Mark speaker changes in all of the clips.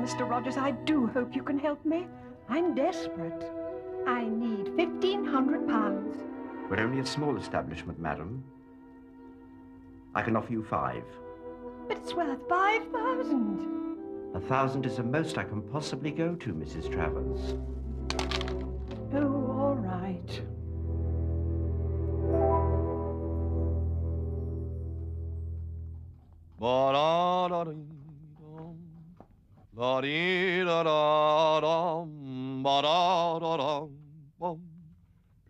Speaker 1: Mr. Rogers, I do hope you can help me. I'm desperate. I need £1,500.
Speaker 2: We're only a small establishment, madam. I can offer you 5.
Speaker 1: But it's worth 5,000.
Speaker 2: 1,000 is the most I can possibly go to, Mrs. Travers.
Speaker 1: Oh, all right.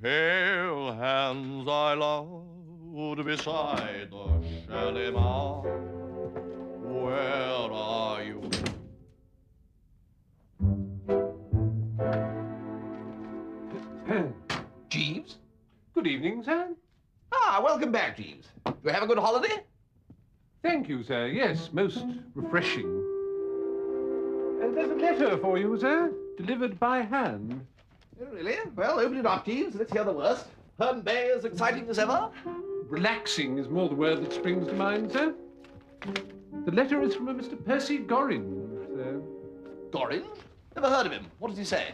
Speaker 3: Pale hands I loved beside the Shalimar. Where are you?
Speaker 4: Jeeves?
Speaker 5: Good evening, sir.
Speaker 4: Ah, welcome back, Jeeves. You have a good holiday?
Speaker 5: Thank you, sir. Yes, most refreshing. There's a letter for you, sir, delivered by hand.
Speaker 4: Oh, really? Well, open it up, Jeeves. Let's hear the worst. Herne Bay as exciting as ever?
Speaker 5: Relaxing is more the word that springs to mind, sir. The letter is from a Mr. Percy Gorringe, sir.
Speaker 4: Gorringe? Never heard of him. What does he say?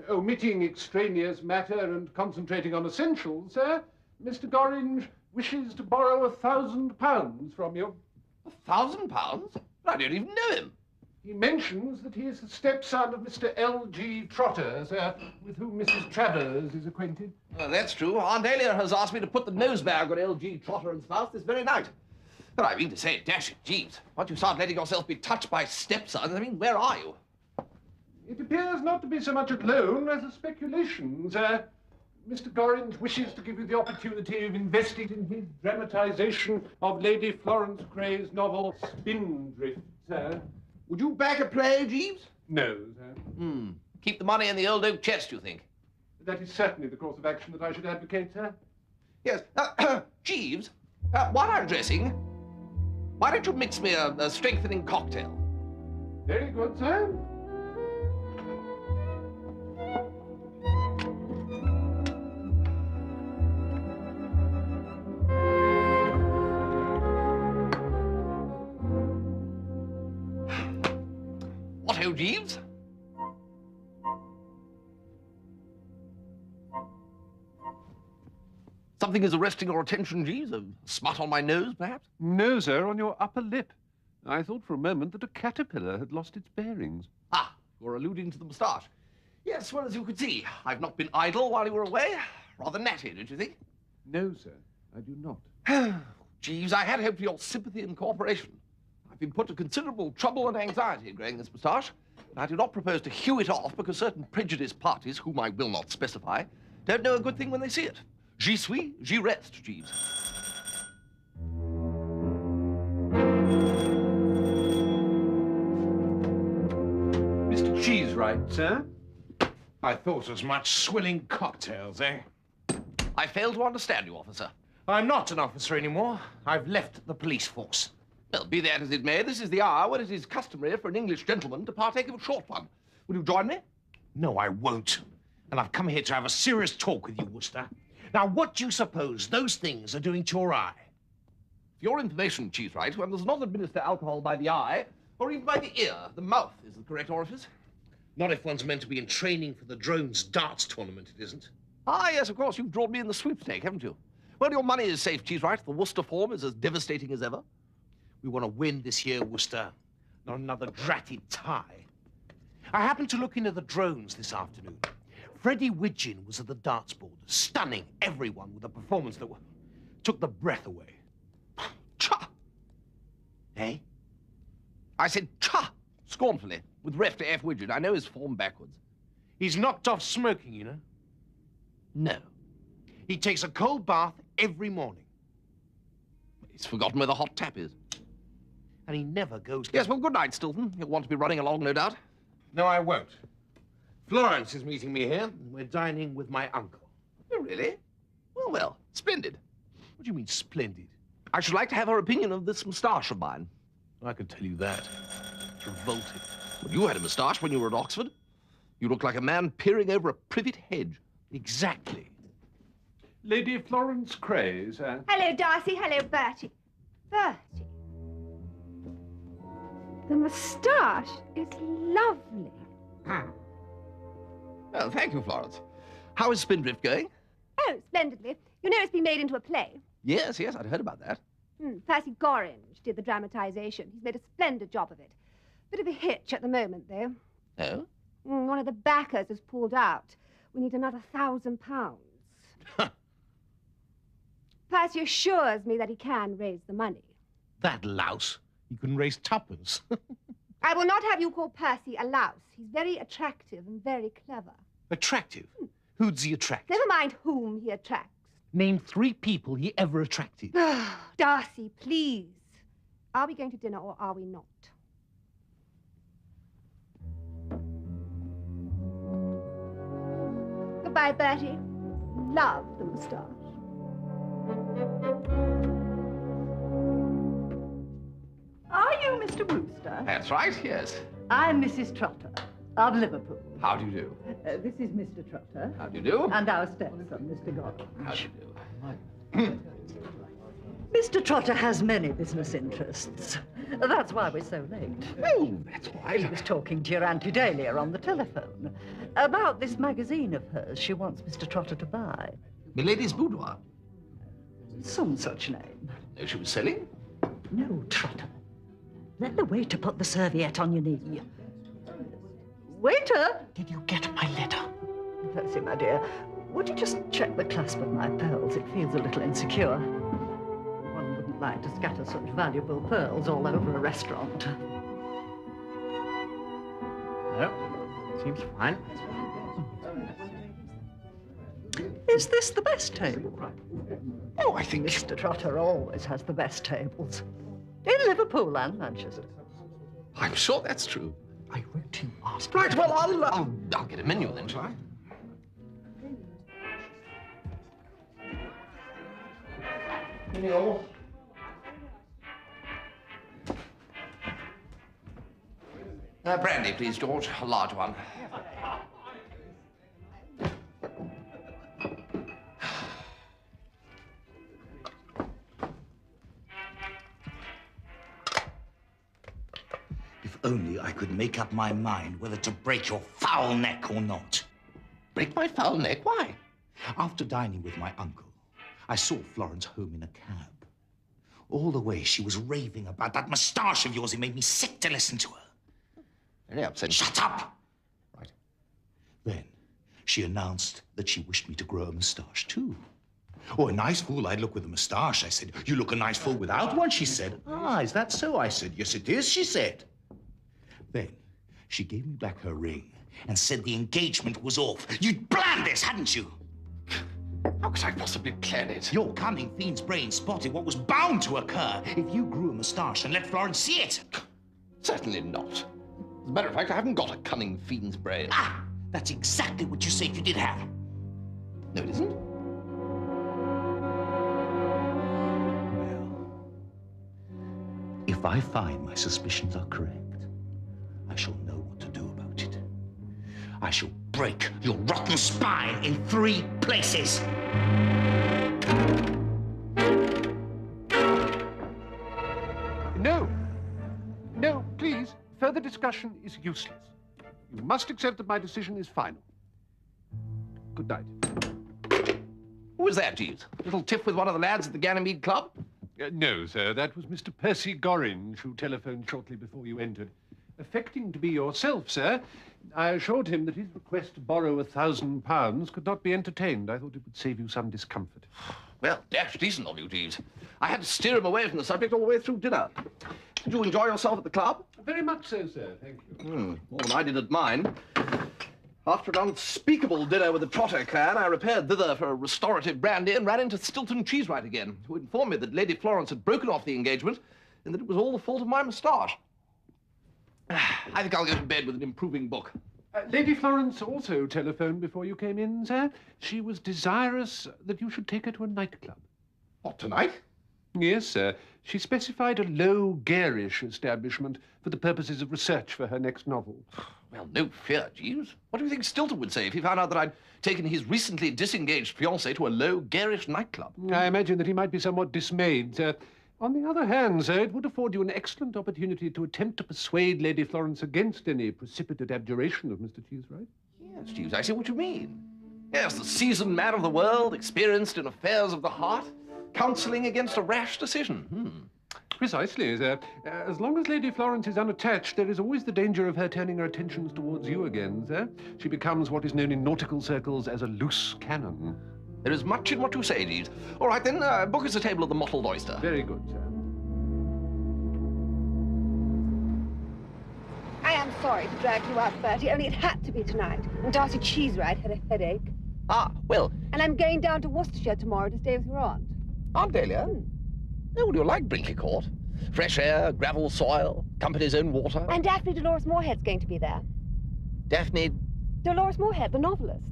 Speaker 5: Omitting extraneous matter and concentrating on essentials, sir, Mr. Gorringe wishes to borrow £1,000 from you.
Speaker 4: £1,000? But I don't even know him.
Speaker 5: He mentions that he is the stepson of Mr. L.G. Trotter, sir, with whom Mrs. Travers is acquainted.
Speaker 4: Well, that's true. Aunt Alia has asked me to put the nose bag on L.G. Trotter and spouse this very night. But I mean to say, dash it, Jeeves, once you start letting yourself be touched by stepsons, I mean, where are you?
Speaker 5: It appears not to be so much a loan as a speculation, sir. Mr. Gorringe wishes to give you the opportunity of investing in his dramatization of Lady Florence Gray's novel Spindrift, sir.
Speaker 4: Would you back a play, Jeeves?
Speaker 5: No, sir.
Speaker 4: Keep the money in the old oak chest, you think?
Speaker 5: That is certainly the course of action that I should advocate, sir.
Speaker 4: Yes. Jeeves, while I'm dressing, why don't you mix me a strengthening cocktail?
Speaker 5: Very good, sir.
Speaker 4: What ho, Jeeves? Something is arresting your attention, Jeeves? A smut on my nose, perhaps?
Speaker 5: No, sir, on your upper lip. I thought for a moment that a caterpillar had lost its bearings.
Speaker 4: Ah, you're alluding to the moustache. Yes, well, as you could see, I've not been idle while you were away. Rather natty, don't you think?
Speaker 5: No, sir, I do not.
Speaker 4: Jeeves, I had hoped for your sympathy and cooperation. I've been put to considerable trouble and anxiety growing this moustache, and I do not propose to hew it off because certain prejudiced parties, whom I will not specify, don't know a good thing when they see it. J'y suis, j'y reste, Jeeves.
Speaker 5: Mr. Cheesewright, sir?
Speaker 6: I thought as much. Swilling cocktails, eh?
Speaker 4: I fail to understand you, officer.
Speaker 6: I'm not an officer anymore. I've left the police force.
Speaker 4: Well, be that as it may, this is the hour when it is customary for an English gentleman to partake of a short one. Will you join me?
Speaker 6: No, I won't. And I've come here to have a serious talk with you, Wooster. Now, what do you suppose those things are doing to your eye?
Speaker 4: For your information, Cheesewright, one does not administer alcohol by the eye, or even by the ear. The mouth is the correct orifice.
Speaker 6: Not if one's meant to be in training for the drones darts tournament, it isn't.
Speaker 4: Ah, yes, of course. You've drawn me in the sweepstake, haven't you? Well, your money is safe, Cheesewright. The Wooster form is as devastating as ever.
Speaker 6: We want to win this year, Wooster. Not another dratted tie. I happened to look into the drones this afternoon. Freddie Widgeon was at the darts board, stunning everyone with a performance that took the breath away.
Speaker 4: Cha!
Speaker 6: Eh?
Speaker 4: I said cha! Scornfully, with ref to F. Widgeon. I know his form backwards.
Speaker 6: He's knocked off smoking, you know.
Speaker 4: No.
Speaker 6: He takes a cold bath every morning.
Speaker 4: He's forgotten where the hot tap is.
Speaker 6: And he never goes...
Speaker 4: Yes, well, good night, Stilton. You'll want to be running along, no doubt.
Speaker 6: No, I won't. Florence is meeting me here, and we're dining with my uncle.
Speaker 4: Oh, really? Well, well, splendid.
Speaker 6: What do you mean, splendid?
Speaker 4: I should like to have her opinion of this moustache of mine.
Speaker 6: I can tell you that. It's revolting.
Speaker 4: Well, you had a moustache when you were at Oxford. You look like a man peering over a privet hedge.
Speaker 6: Exactly.
Speaker 5: Lady Florence Cray, sir.
Speaker 7: Hello, Darcy. Hello, Bertie. Bertie. The moustache is lovely.
Speaker 4: Well, thank you, Florence. How is Spindrift going?
Speaker 7: Oh, splendidly. You know it's been made into a play.
Speaker 4: Yes, I'd heard about that.
Speaker 7: Percy Gorringe did the dramatization. He's made a splendid job of it. Bit of a hitch at the moment, though.
Speaker 4: Oh?
Speaker 7: One of the backers has pulled out. We need another £1,000. Percy assures me that he can raise the money.
Speaker 6: That louse. He can raise tuppence.
Speaker 7: I will not have you call Percy a louse. He's very attractive and very clever.
Speaker 6: Attractive? Who'd he attract?
Speaker 7: Never mind whom he attracts.
Speaker 6: Name 3 people he ever attracted.
Speaker 7: Darcy, please. Are we going to dinner or are we not? Goodbye, Bertie. Love the moustache.
Speaker 8: Are you Mr. Wooster?
Speaker 4: That's right, yes.
Speaker 8: I'm Mrs. Trotter of Liverpool.
Speaker 4: How do you do?
Speaker 8: This is Mr. Trotter.
Speaker 4: How do you do?
Speaker 8: And our stepson, Mr. Gorringe.
Speaker 4: How do you do?
Speaker 8: Mr. Trotter has many business interests. That's why we're so late.
Speaker 4: Oh, that's all right.
Speaker 8: He was talking to your Auntie Dahlia on the telephone about this magazine of hers she wants Mr. Trotter to buy.
Speaker 4: Milady's Boudoir?
Speaker 8: Some such name.
Speaker 4: No, she was selling?
Speaker 8: No, Trotter. Let the waiter put the serviette on your knee. Waiter!
Speaker 6: Did you get my letter?
Speaker 8: Percy, my dear, would you just check the clasp of my pearls? It feels a little insecure. One wouldn't like to scatter such valuable pearls all over a restaurant.
Speaker 6: No, seems fine.
Speaker 8: Is this the best table?
Speaker 4: Oh, I think...
Speaker 8: Mr. Trotter always has the best tables. In Liverpool and Manchester.
Speaker 4: I'm sure that's true.
Speaker 6: I wrote to you ask.
Speaker 4: Right, well, I'll get a menu then, shall I? Menu. Brandy, please, George. A large one.
Speaker 9: If only I could make up my mind whether to break your foul neck or not.
Speaker 4: Break my foul neck? Why?
Speaker 9: After dining with my uncle, I saw Florence home in a cab. All the way she was raving about that moustache of yours. It made me sick to listen to her.
Speaker 4: Very upsetting.
Speaker 9: Shut up!
Speaker 4: Right.
Speaker 9: Then she announced that she wished me to grow a moustache, too. Oh, a nice fool I'd look with a moustache. I said, you look a nice fool without one, she said. Ah, is that so? I said, yes, it is, she said. Then she gave me back her ring and said the engagement was off. You'd planned this, hadn't you?
Speaker 4: How could I possibly plan it?
Speaker 9: Your cunning fiend's brain spotted what was bound to occur if you grew a moustache and let Florence see it.
Speaker 4: Certainly not. As a matter of fact, I haven't got a cunning fiend's brain.
Speaker 9: Ah, that's exactly what you said you did have.
Speaker 4: No, it isn't.
Speaker 9: Well, if I find my suspicions are correct, I shall know what to do about it. I shall break your rotten spine in 3 places.
Speaker 5: No. No, please. Further discussion is useless. You must accept that my decision is final. Good night.
Speaker 4: Who was that, Jeeves? Little tiff with one of the lads at the Ganymede Club?
Speaker 5: No, sir. That was Mr. Percy Gorringe, who telephoned shortly before you entered. Affecting to be yourself, sir, I assured him that his request to borrow £1,000 could not be entertained. I thought it would save you some discomfort.
Speaker 4: Well, dashed decent of you, Jeeves. I had to steer him away from the subject all the way through dinner. Did you enjoy yourself at the club?
Speaker 5: Very much so, sir. Thank you.
Speaker 4: More than I did at mine. After an unspeakable dinner with the Trotter clan, I repaired thither for a restorative brandy and ran into Stilton Cheesewright again, who informed me that Lady Florence had broken off the engagement and that it was all the fault of my moustache. I think I'll go to bed with an improving book.
Speaker 5: Lady Florence also telephoned before you came in, sir. She was desirous that you should take her to a nightclub.
Speaker 4: What, tonight?
Speaker 5: Yes, sir. She specified a low, garish establishment for the purposes of research for her next novel.
Speaker 4: Well, no fear, Jeeves. What do you think Stilton would say if he found out that I'd taken his recently disengaged fiancée to a low, garish nightclub?
Speaker 5: I imagine that he might be somewhat dismayed, sir. On the other hand, sir, it would afford you an excellent opportunity to attempt to persuade Lady Florence against any precipitate abjuration of Mr. Cheesewright.
Speaker 4: Yes, Jeeves, I see what you mean. Yes, the seasoned man of the world, experienced in affairs of the heart, counselling against a rash decision.
Speaker 5: Precisely, sir. As long as Lady Florence is unattached, there is always the danger of her turning her attentions towards you again, sir. She becomes what is known in nautical circles as a loose cannon.
Speaker 4: There is much in what you say, Jeeves. All right, then, book us a table of the mottled oyster.
Speaker 5: Very good, sir.
Speaker 7: I am sorry to drag you out, Bertie, only it had to be tonight. And Darcy Cheesewright had a headache.
Speaker 4: Ah, well.
Speaker 7: And I'm going down to Worcestershire tomorrow to stay with your aunt.
Speaker 4: Aunt Dahlia? Oh, well, you like Brinkley Court. Fresh air, gravel soil, company's own water.
Speaker 7: And Daphne Dolores Moorhead's going to be there.
Speaker 4: Daphne?
Speaker 7: Dolores Moorhead, the novelist.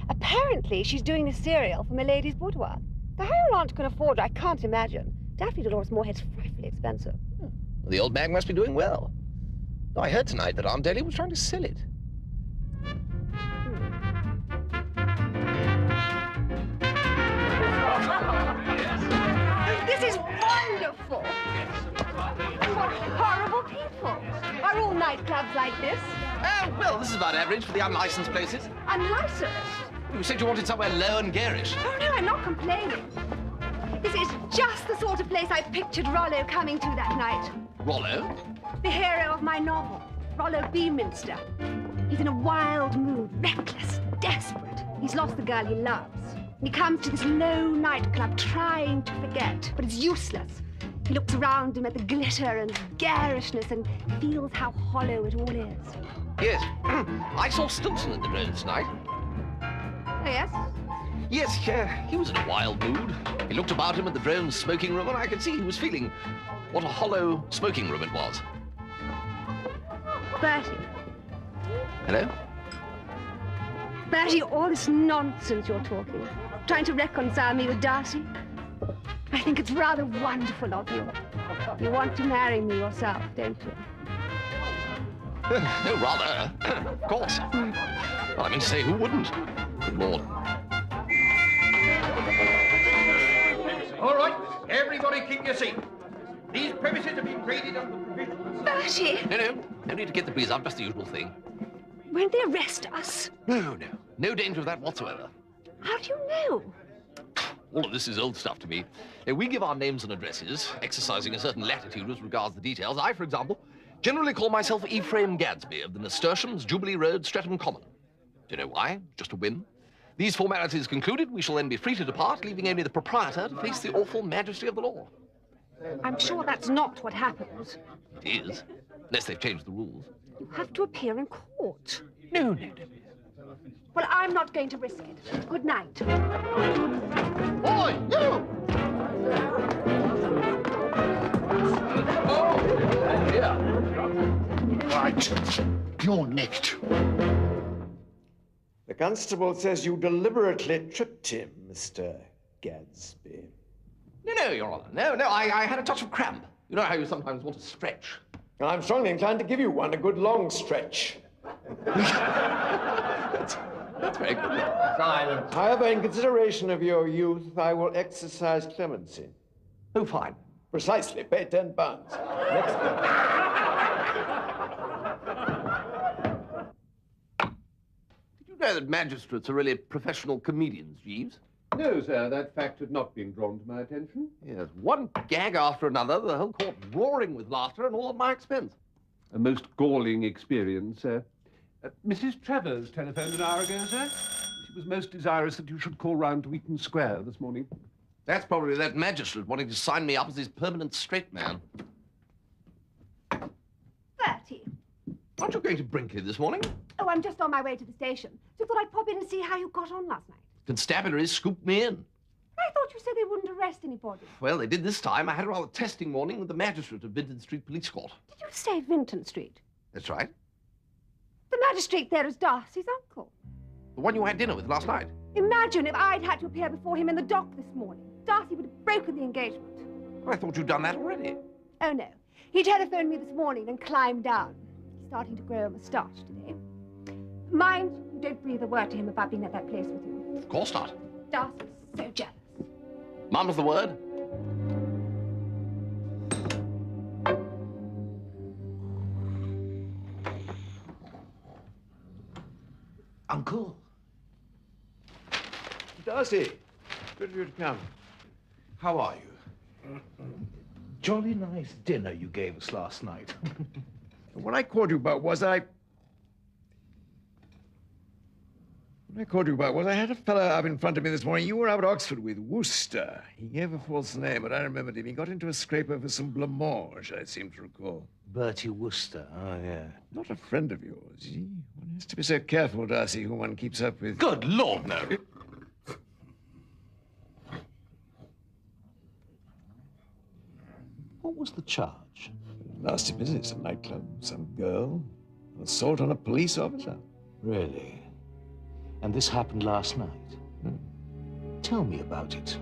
Speaker 7: Apparently, she's doing a serial for Milady's boudoir. How your aunt can afford her, I can't imagine. Daphne Dolores Moorhead's frightfully expensive.
Speaker 4: Well, the old bag must be doing well. I heard tonight that Aunt Dahlia was trying to sell it.
Speaker 7: This is wonderful! What horrible people! Are all nightclubs like this?
Speaker 4: Well, this is about average for the unlicensed places.
Speaker 7: Unlicensed?
Speaker 4: You said you wanted somewhere low and garish.
Speaker 7: Oh, no, I'm not complaining. This is just the sort of place I pictured Rollo coming to that night.
Speaker 4: Rollo?
Speaker 7: The hero of my novel, Rollo Beaminster. He's in a wild mood, reckless, desperate. He's lost the girl he loves. He comes to this low nightclub trying to forget, but it's useless. He looks around him at the glitter and garishness and feels how hollow it all is.
Speaker 4: Yes. I saw Stilton in the drones tonight.
Speaker 7: Oh, yes?
Speaker 4: Yes, he was in a wild mood. He looked about him at the drone's smoking room, and I could see he was feeling what a hollow smoking room it was.
Speaker 7: Bertie.
Speaker 4: Hello?
Speaker 7: Bertie, all this nonsense you're talking, trying to reconcile me with Darcy, I think it's rather wonderful of you. You want to marry me yourself, don't you?
Speaker 4: Oh, rather. Of course. Well, I mean to say, who wouldn't? Good Lord.
Speaker 10: All right, everybody keep your seat. These premises have been graded under provisions.
Speaker 7: Bertie!
Speaker 4: No need to get the breeze up, just the usual thing.
Speaker 7: Won't they arrest us?
Speaker 4: No. No danger of that whatsoever.
Speaker 7: How do you know?
Speaker 4: All of this is old stuff to me. We give our names and addresses, exercising a certain latitude as regards the details. I, for example, generally call myself Ephraim Gadsby of the Nasturtiums, Jubilee Road, Streatham Common. Do you know why? Just a whim. These formalities concluded, we shall then be free to depart, leaving only the proprietor to face the awful majesty of the law.
Speaker 7: I'm sure that's not what happens.
Speaker 4: It is, unless they've changed the rules.
Speaker 7: You have to appear in court.
Speaker 4: No.
Speaker 7: Well, I'm not going to risk it. Good night.
Speaker 4: Boy, you! Oh, dear.
Speaker 9: Right. You're next.
Speaker 11: The constable says you deliberately tripped him, Mr. Gadsby.
Speaker 4: No, Your Honor. No, I had a touch of cramp. You know how you sometimes want to stretch.
Speaker 11: I'm strongly inclined to give you one, a good long stretch.
Speaker 4: That's very good.
Speaker 10: Silence.
Speaker 11: However, in consideration of your youth, I will exercise clemency.
Speaker 4: Oh, fine.
Speaker 11: Precisely. Pay 10 pounds. Next time.
Speaker 4: Did you know that magistrates are really professional comedians, Jeeves?
Speaker 5: No, sir, that fact had not been drawn to my attention.
Speaker 4: Yes, one gag after another, the whole court roaring with laughter, and all at my expense.
Speaker 5: A most galling experience, sir. Mrs. Travers telephoned an hour ago, sir. She was most desirous that you should call round to Eaton Square this morning.
Speaker 4: That's probably that magistrate wanting to sign me up as his permanent straight man.
Speaker 7: Bertie.
Speaker 4: Aren't you going to Brinkley this morning?
Speaker 7: Oh, I'm just on my way to the station. So thought I'd pop in and see how you got on last night.
Speaker 4: Constabularies scooped me in.
Speaker 7: I thought you said they wouldn't arrest anybody.
Speaker 4: Well, they did this time. I had a rather testing morning with the magistrate of Vinton Street Police Court.
Speaker 7: Did you say Vinton Street?
Speaker 4: That's right.
Speaker 7: The magistrate there is Darcy's uncle.
Speaker 4: The one you had dinner with last night.
Speaker 7: Imagine if I'd had to appear before him in the dock this morning. Darcy would have broken the engagement.
Speaker 4: I thought you'd done that already.
Speaker 7: Oh, no. He telephoned me this morning and climbed down. He's starting to grow a moustache today. Mind you don't breathe a word to him about being at that place with you.
Speaker 4: Of course not.
Speaker 7: Darcy's so jealous.
Speaker 4: Mum's the word.
Speaker 6: Uncle.
Speaker 11: Darcy, good of you to come.
Speaker 6: How are you? Jolly nice dinner you gave us last night.
Speaker 11: What I called you about was I had a fellow up in front of me this morning. You were up at Oxford with Wooster. He gave a false name, but I remembered him. He got into a scrape over some blancmange, I seem to recall.
Speaker 6: Bertie Wooster, oh, yeah.
Speaker 11: Not a friend of yours. One has to be so careful, Darcy, who one keeps up with.
Speaker 6: Good Lord, no. What was the charge?
Speaker 11: Nasty business, a nightclub, some girl, assault on a police officer.
Speaker 6: Really? And this happened last night? Tell me about it.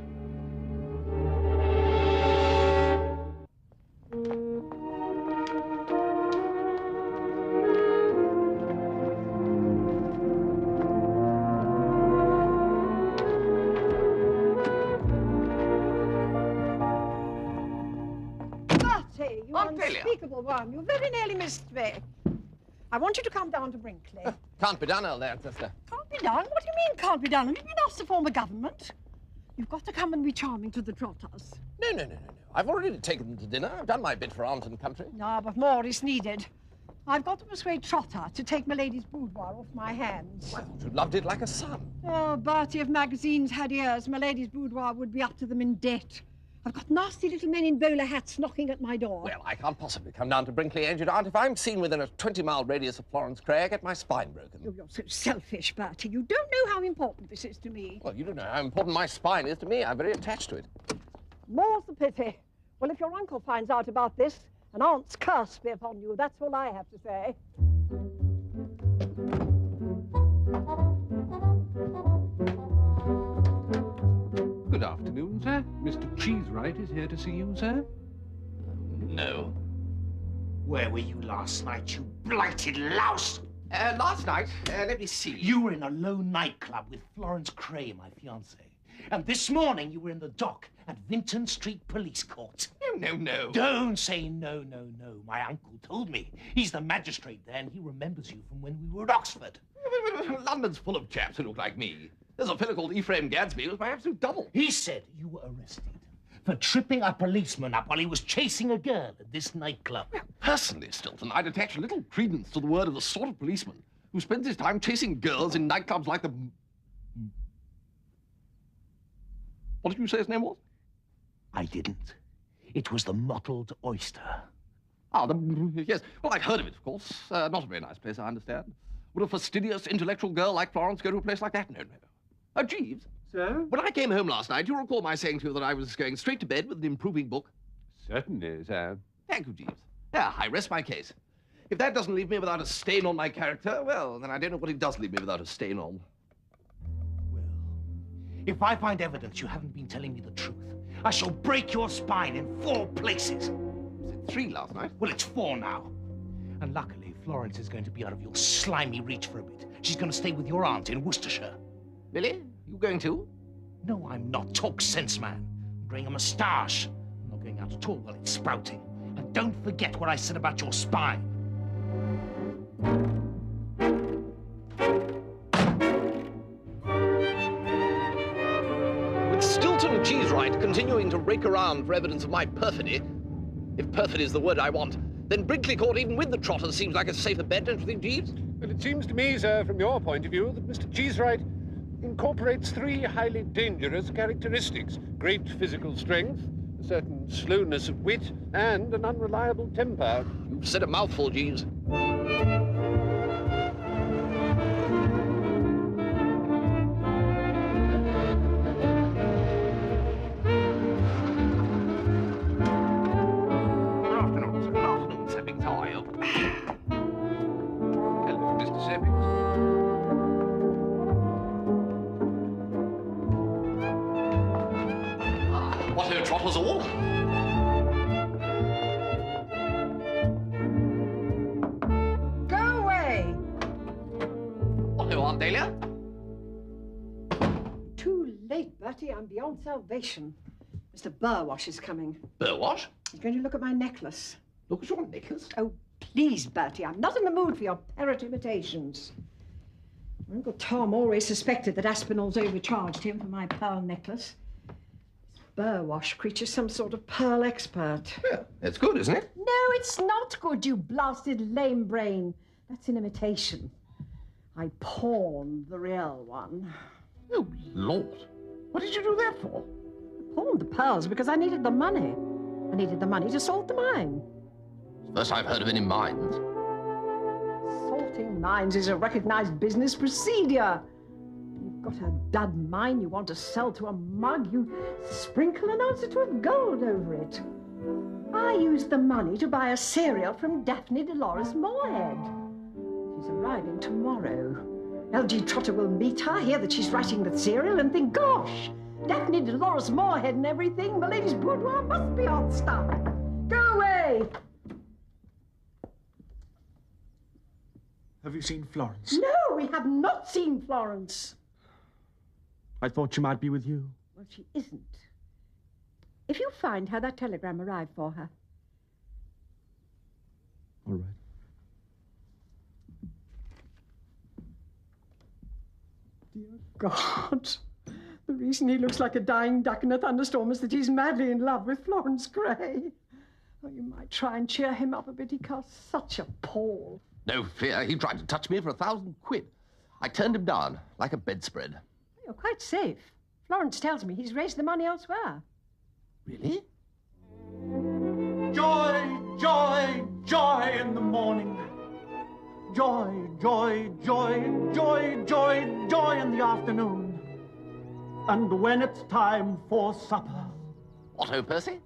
Speaker 1: Bertie, you unspeakable one. You very nearly missed me. I want you to come down to Brinkley.
Speaker 4: Can't be done, old ancestor.
Speaker 1: Can't be done? What do you mean can't be done? Have you been asked to form a government? You've got to come and be charming to the Trotters.
Speaker 4: No. I've already taken them to dinner. I've done my bit for aunt and country.
Speaker 1: No, but more is needed. I've got to persuade Trotter to take Milady's boudoir off my hands.
Speaker 4: I thought you loved it like a son.
Speaker 1: Oh, Bertie, if magazines had ears, Milady's boudoir would be up to them in debt. I've got nasty little men in bowler hats knocking at my door.
Speaker 4: Well, I can't possibly come down to Brinkley, Aged Aunt. If I'm seen within a 20-mile radius of Florence Cray, I get my spine broken.
Speaker 1: Oh, you're so selfish, Bertie. You don't know how important this is to me.
Speaker 4: Well, you don't know how important my spine is to me. I'm very attached to it.
Speaker 1: More's the pity. Well, if your uncle finds out about this, an aunt's curse be upon you. That's all I have to say.
Speaker 5: Good afternoon, sir. Mr. Cheesewright is here to see you, sir.
Speaker 4: No.
Speaker 6: Where were you last night, you blighted louse?
Speaker 4: Last night, let me see.
Speaker 6: You were in a low nightclub with Florence Cray, my fiancée. And this morning you were in the dock at Vinton Street Police Court.
Speaker 4: No.
Speaker 6: Don't say no. My uncle told me. He's the magistrate there, and he remembers you from when we were at Oxford.
Speaker 4: London's full of chaps who look like me. There's a fellow called Ephraim Gadsby who's my absolute double.
Speaker 6: He said you were arrested for tripping a policeman up while he was chasing a girl at this nightclub.
Speaker 4: Well, personally, Stilton, I'd attach little credence to the word of the sort of policeman who spends his time chasing girls in nightclubs like the... What did you say his name was?
Speaker 6: I didn't. It was the Mottled Oyster.
Speaker 4: Ah, yes. Well, I've heard of it, of course. Not a very nice place, I understand. Would a fastidious, intellectual girl like Florence go to a place like that? No. Jeeves.
Speaker 5: Sir?
Speaker 4: When I came home last night, you recall my saying to you that I was going straight to bed with an improving book?
Speaker 5: Certainly, sir.
Speaker 4: Thank you, Jeeves. There, I rest my case. If that doesn't leave me without a stain on my character, well, then I don't know what it does leave me without a stain on.
Speaker 6: Well, if I find evidence you haven't been telling me the truth, I shall break your spine in 4 places.
Speaker 4: Was it 3 last night?
Speaker 6: Well, it's 4 now. And luckily, Florence is going to be out of your slimy reach for a bit. She's going to stay with your aunt in Worcestershire.
Speaker 4: Really? You going too?
Speaker 6: No, I'm not. Talk sense, man. I'm growing a moustache. I'm not going out at all while it's sprouting. And don't forget what I said about your spine.
Speaker 4: With Stilton Cheesewright continuing to rake around for evidence of my perfidy, if perfidy is the word I want, then Brinkley Court, even with the Trotters, seems like a safer bet, don't you think, Jeeves?
Speaker 5: Well, it seems to me, sir, from your point of view, that Mr. Cheesewright incorporates 3 highly dangerous characteristics: great physical strength, a certain slowness of wit, and an unreliable temper.
Speaker 4: You've said a mouthful, Jeeves. Trotters all?
Speaker 1: Go away!
Speaker 4: What do, Aunt Dahlia?
Speaker 1: Too late, Bertie. I'm beyond salvation. Mr. Burwash is coming.
Speaker 4: Burwash?
Speaker 1: He's going to look at my necklace.
Speaker 4: Look at your necklace?
Speaker 1: Oh, please, Bertie. I'm not in the mood for your parrot imitations. Uncle Tom always suspected that Aspinall's overcharged him for my pearl necklace. This Burwash creature's some sort of pearl expert.
Speaker 4: Yeah, it's good, isn't it?
Speaker 1: No, it's not good, you blasted lame brain. That's an imitation. I pawned the real one.
Speaker 4: Oh, Lord. What did you do that for?
Speaker 1: I pawned the pearls because I needed the money. I needed the money to salt the mine.
Speaker 4: First I've heard of any mines.
Speaker 1: Salting mines is a recognized business procedure. You've got a dud mine you want to sell to a mug, you sprinkle an ounce or two of gold over it. I used the money to buy a cereal from Daphne Dolores Moorhead. She's arriving tomorrow. L.G. Trotter will meet her, hear that she's writing the cereal, and think, gosh, Daphne Dolores Moorhead and everything, Milady's boudoir must be on stuff. Go away!
Speaker 12: Have you seen Florence?
Speaker 1: No, we have not seen Florence.
Speaker 12: I thought she might be with you.
Speaker 1: Well, she isn't. If you find her, that telegram arrived for her.
Speaker 12: All right.
Speaker 1: Dear God. The reason he looks like a dying duck in a thunderstorm is that he's madly in love with Florence Gray. Oh, you might try and cheer him up a bit. He casts such a pall.
Speaker 4: No fear, he tried to touch me for 1,000 quid. I turned him down, like a bedspread.
Speaker 1: You're quite safe. Florence tells me he's raised the money elsewhere.
Speaker 4: Really?
Speaker 12: Joy, joy, joy in the morning. Joy, joy, joy, joy, joy, joy in the afternoon. And when it's time for supper.
Speaker 4: Otto Percy?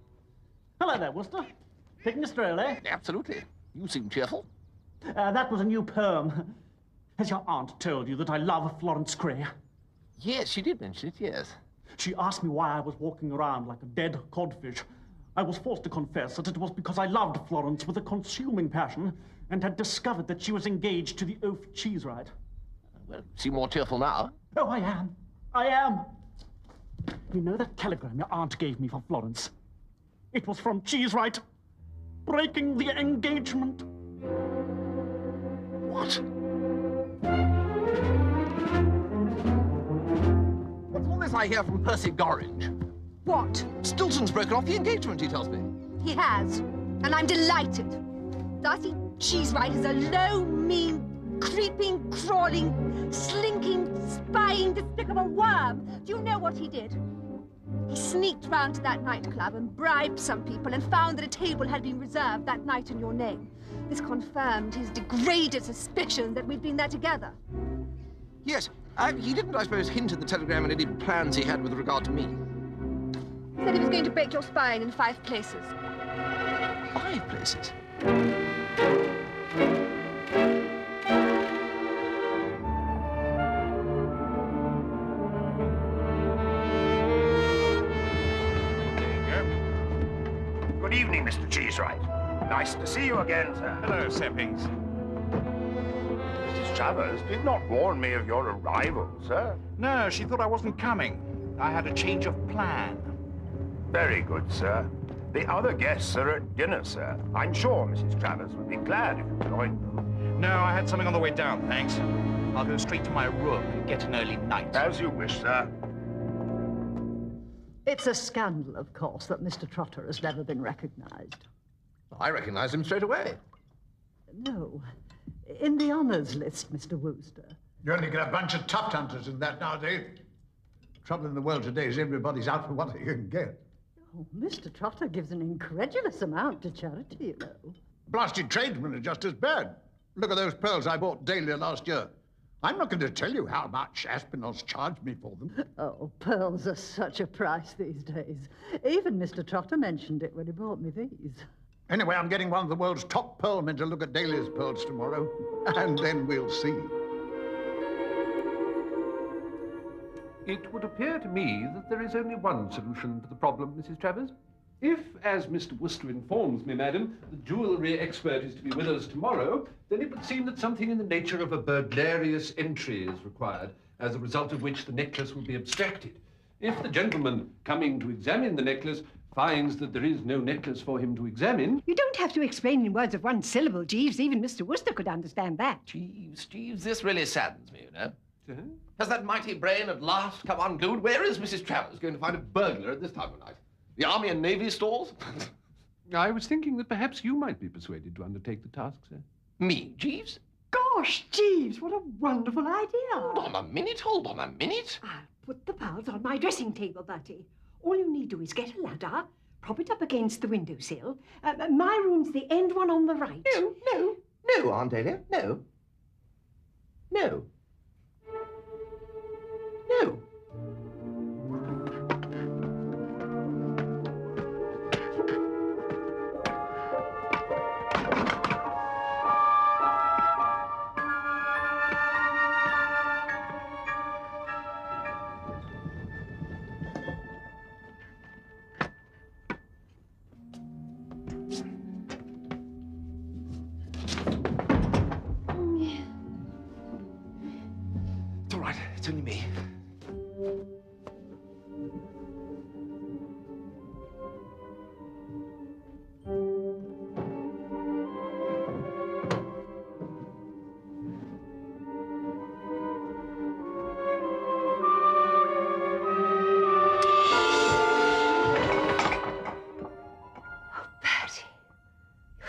Speaker 12: Hello there, Wooster. Taking a stroll, eh?
Speaker 4: Absolutely. You seem cheerful.
Speaker 12: That was a new poem. Has your aunt told you that I love Florence Gray?
Speaker 4: Yes, she did mention it, yes.
Speaker 12: She asked me why I was walking around like a dead codfish. I was forced to confess that it was because I loved Florence with a consuming passion and had discovered that she was engaged to the oaf Cheesewright.
Speaker 4: Well, you seem more cheerful now.
Speaker 12: Oh, I am. I am. You know that telegram your aunt gave me for Florence? It was from Cheesewright, breaking the engagement.
Speaker 4: What? What's all this I hear from Percy Gorringe?
Speaker 7: What?
Speaker 4: Stilton's broken off the engagement, he tells me.
Speaker 7: He has, and I'm delighted. Darcy Cheesewright is a low, mean, creeping, crawling, slinking, spying, despicable worm. Do you know what he did? He sneaked round to that nightclub and bribed some people and found that a table had been reserved that night in your name. This confirmed his degraded suspicion that we'd been there together.
Speaker 4: Yes, he didn't, I suppose, hint in the telegram at any plans he had with regard to me.
Speaker 7: He said he was going to break your spine in 5 places.
Speaker 4: 5 places?
Speaker 13: Good evening, Mr. Cheesewright. Nice to see you again, sir.
Speaker 10: Hello, Seppings.
Speaker 13: Mrs. Travers did not warn me of your arrival, sir.
Speaker 10: No, she thought I wasn't coming. I had a change of plan.
Speaker 13: Very good, sir. The other guests are at dinner, sir. I'm sure Mrs. Travers would be glad if you joined them.
Speaker 10: No, I had something on the way down, thanks. I'll go straight to my room and get an early night.
Speaker 13: As you wish, sir.
Speaker 8: It's a scandal, of course, that Mr. Trotter has never been recognized.
Speaker 4: I recognized him straight away.
Speaker 8: No. In the honours list, Mr. Wooster.
Speaker 11: You only get a bunch of tuft hunters in that nowadays. Trouble in the world today is everybody's out for what they can get.
Speaker 8: Oh, Mr. Trotter gives an incredulous amount to charity, you know.
Speaker 11: Blasted tradesmen are just as bad. Look at those pearls I bought daily last year. I'm not going to tell you how much Aspinall's charged me for them.
Speaker 8: Oh, pearls are such a price these days. Even Mr. Trotter mentioned it when he bought me these.
Speaker 11: Anyway, I'm getting one of the world's top pearl men to look at Dahlia's pearls tomorrow, and then we'll see.
Speaker 5: It would appear to me that there is only one solution to the problem, Mrs. Travers. If, as Mr. Wooster informs me, madam, the jewellery expert is to be with us tomorrow, then it would seem that something in the nature of a burglarious entry is required, as a result of which the necklace will be abstracted. If the gentleman coming to examine the necklace finds that there is no necklace for him to examine...
Speaker 1: You don't have to explain in words of one syllable, Jeeves. Even Mr. Wooster could understand that.
Speaker 4: Jeeves, this really saddens me, you know.
Speaker 5: Sir?
Speaker 4: Has that mighty brain at last come unglued? Where is Mrs. Travers going to find a burglar at this time of night? The Army and Navy stores?
Speaker 5: I was thinking that perhaps you might be persuaded to undertake the task, sir.
Speaker 4: Me, Jeeves?
Speaker 1: Gosh, Jeeves, what a wonderful idea.
Speaker 4: Hold on a minute, hold on a minute.
Speaker 1: I'll put the pearls on my dressing table, Bertie. All you need do is get a ladder, prop it up against the windowsill. My room's the end one on the right.
Speaker 4: No, Aunt Dahlia, no. No. No. It's all right, it's only me.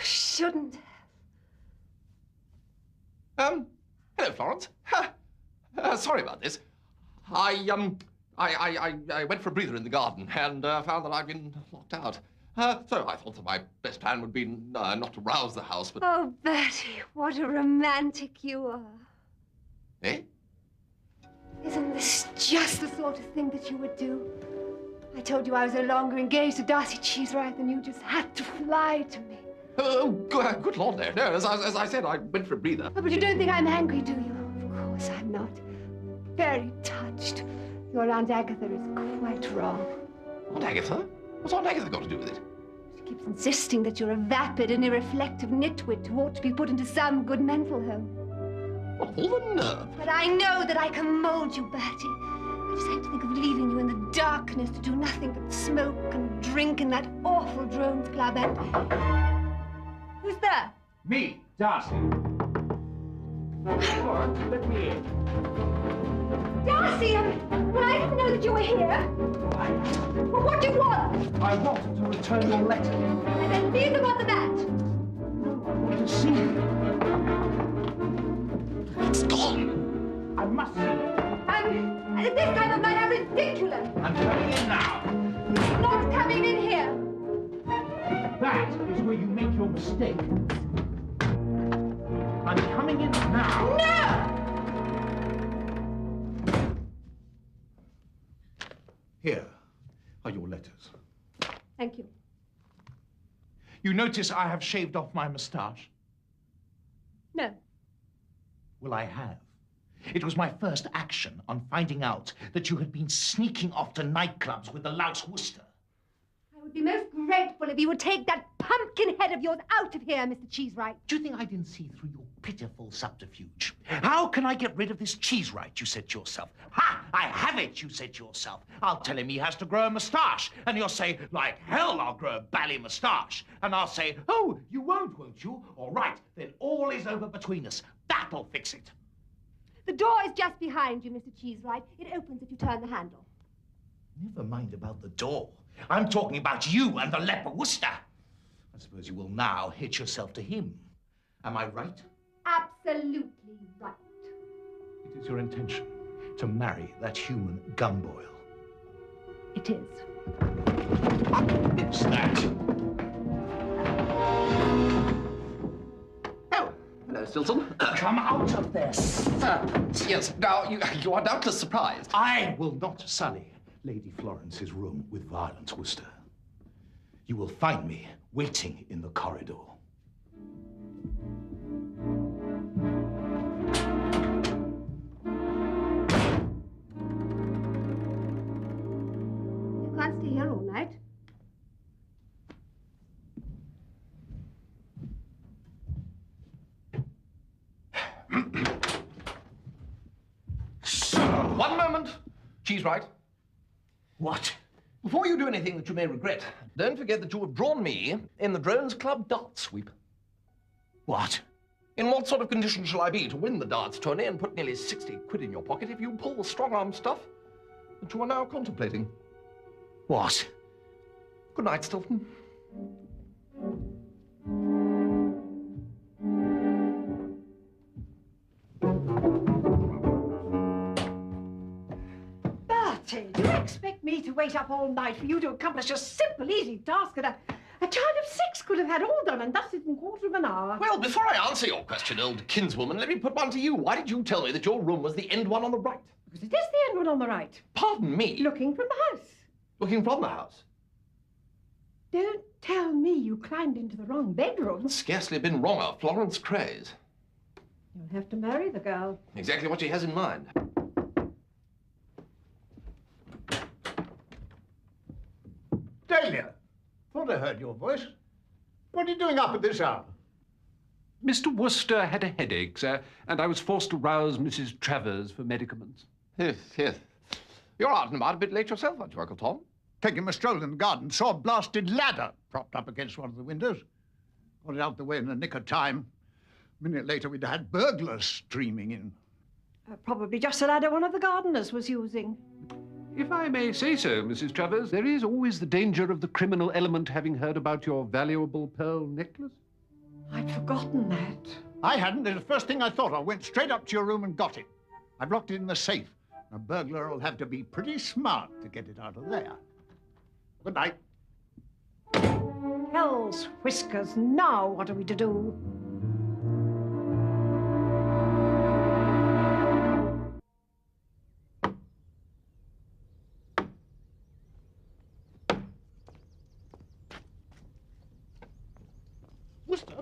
Speaker 7: Shouldn't.
Speaker 4: Hello, Florence. Sorry about this. I went for a breather in the garden and found that I'd been locked out. So I thought that my best plan would be not to rouse the house, but...
Speaker 7: Oh, Bertie, what a romantic you are.
Speaker 4: Eh?
Speaker 7: Isn't this just the sort of thing that you would do? I told you I was no longer engaged to Darcy Cheesewright, and you just had to fly to me.
Speaker 4: Oh, good Lord, no. No, as I said, I went for a breather.
Speaker 7: Oh, but you don't think I'm angry, do you? Of course I'm not. Very touched. Your Aunt Agatha is quite wrong.
Speaker 4: Aunt Agatha? What's Aunt Agatha got to do with it?
Speaker 7: She keeps insisting that you're a vapid and irreflective nitwit who ought to be put into some good mental home.
Speaker 4: What, all the nerve?
Speaker 7: But I know that I can mold you, Bertie. I just hate to think of leaving you in the darkness to do nothing but smoke and drink in that awful drones club and... Who's there?
Speaker 12: Me, Darcy. Florence, let me in.
Speaker 7: Darcy, well, I didn't know that you were here. Well, what do you want?
Speaker 12: I wanted to return your letter.
Speaker 7: And then leave them on the mat.
Speaker 12: No, I want to see you.
Speaker 4: It's gone.
Speaker 12: I must see you.
Speaker 7: And at this time of night, how ridiculous.
Speaker 12: I'm coming in now.
Speaker 7: You're not coming in here.
Speaker 12: That is where you make your mistake. I'm coming in now.
Speaker 7: No!
Speaker 9: Here are your letters.
Speaker 7: Thank you.
Speaker 6: You notice I have shaved off my moustache?
Speaker 7: No.
Speaker 6: Well, I have. It was my first action on finding out that you had been sneaking off to nightclubs with the louse Wooster.
Speaker 7: I would be most grateful if you would take that pumpkin head of yours out of here, Mr. Cheesewright.
Speaker 6: Do you think I didn't see through your pitiful subterfuge? How can I get rid of this Cheesewright, you said to yourself? Ha! I have it, you said to yourself. I'll tell him he has to grow a moustache. And you'll say, like hell, I'll grow a bally moustache. And I'll say, oh, you won't you? All right, then all is over between us. That'll fix it.
Speaker 7: The door is just behind you, Mr. Cheesewright. It opens if you turn the handle.
Speaker 6: Never mind about the door. I'm talking about you and the leper Wooster. I suppose you will now hitch yourself to him. Am I right?
Speaker 7: Absolutely right.
Speaker 6: It is your intention to marry that human gumboil.
Speaker 7: It is.
Speaker 6: It's that.
Speaker 4: Oh, hello, Stilton.
Speaker 6: Come out of there, serpent.
Speaker 4: Yes, now, you are doubtless surprised.
Speaker 6: I will not sully Lady Florence's room with violence, Wooster. You will find me waiting in the corridor.
Speaker 7: You can't stay here all night.
Speaker 4: One moment. Cheesewright.
Speaker 6: What?
Speaker 4: Before you do anything that you may regret, don't forget that you have drawn me in the Drones Club dart sweep.
Speaker 6: What?
Speaker 4: In what sort of condition shall I be to win the darts tourney and put nearly 60 quid in your pocket if you pull the strong-arm stuff that you are now contemplating?
Speaker 6: What?
Speaker 4: Good night, Stilton.
Speaker 1: Bertie, do you expect me to wait up all night for you to accomplish a simple, easy task that a child of 6 could have had all done and dusted in a quarter of an hour?
Speaker 4: Well, before I answer your question, old kinswoman, let me put one to you. Why did you tell me that your room was the end one on the right?
Speaker 1: Because it is the end one on the right.
Speaker 4: Pardon me?
Speaker 1: Looking from the house.
Speaker 4: Looking from the house?
Speaker 1: Don't tell me you climbed into the wrong bedroom.
Speaker 4: Scarcely been wronger. Florence Craze.
Speaker 1: You'll have to marry the girl.
Speaker 4: Exactly what she has in mind.
Speaker 5: Dahlia, thought I heard your voice. What are you doing up at this hour?
Speaker 14: Mr. Wooster had a headache, sir, and I was forced to rouse Mrs. Travers for medicaments.
Speaker 4: Yes, yes. You're out and about a bit late yourself, aren't you, Uncle Tom?
Speaker 5: Taking a stroll in the garden, saw a blasted ladder propped up against one of the windows. Got it out the way in the nick of time. A minute later, we'd had burglars streaming in.
Speaker 1: Probably just a ladder one of the gardeners was using.
Speaker 14: If I may say so, Mrs. Travers, there is always the danger of the criminal element having heard about your valuable pearl necklace.
Speaker 1: I'd forgotten that.
Speaker 5: I hadn't. It's the first thing I thought of. Went straight up to your room and got it. I've locked it in the safe. A burglar will have to be pretty smart to get it out of there. Good night.
Speaker 1: Hell's whiskers. Now what are we to do?
Speaker 12: Wooster,